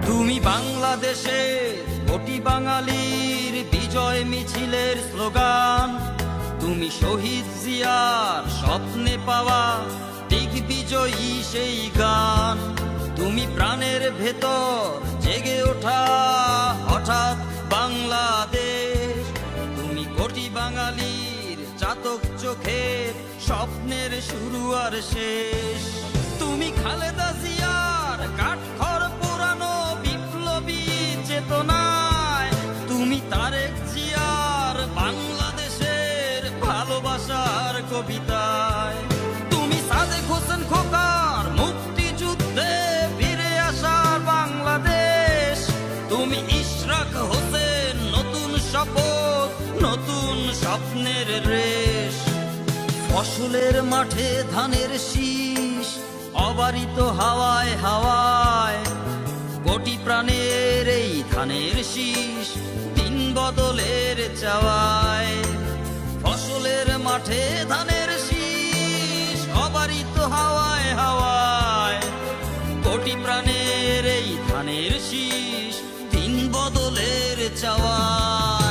তুমি বাংলাদেশের কোটি বাঙালির বিজয় মিছিলের স্লোগান, তুমি শহীদ জিয়ার স্বপ্নে পাওয়া দিগ্বিজয়ী সেই গান। তুমি প্রাণের ভেতর জেগে ওঠা হঠাৎ বাংলাদেশ, তুমি কোটি বাঙালির চাতক চোখের স্বপ্নের শুরু আর শেষ। তুমি খালেদা জিয়ার কাঠখড় পোড়ানো বিপ্লবী চেতনায়, তুমি তারেক জিয়ার বাংলাদেশের ভালোবাসার কবিতায়, তুমি সাদেক হোসেন খোকার মুক্তিযুদ্ধে ফিরে আসার বাংলাদেশ, তুমি ইশরাক হোসেন নতুন শপথ নতুন স্বপ্নের রেশ। ফসলের মাঠে ধানের শীষ অবারিত হাওয়ায় হাওয়ায়, কোটি প্রাণের এই ধানের শীষ দিন বদলের চাওয়ায়। ফসলের মাঠে ধানের শীষ অবারিত হাওয়ায় হাওয়ায়, কোটি প্রাণের এই ধানের শীষ দিন বদলের চাওয়ায়।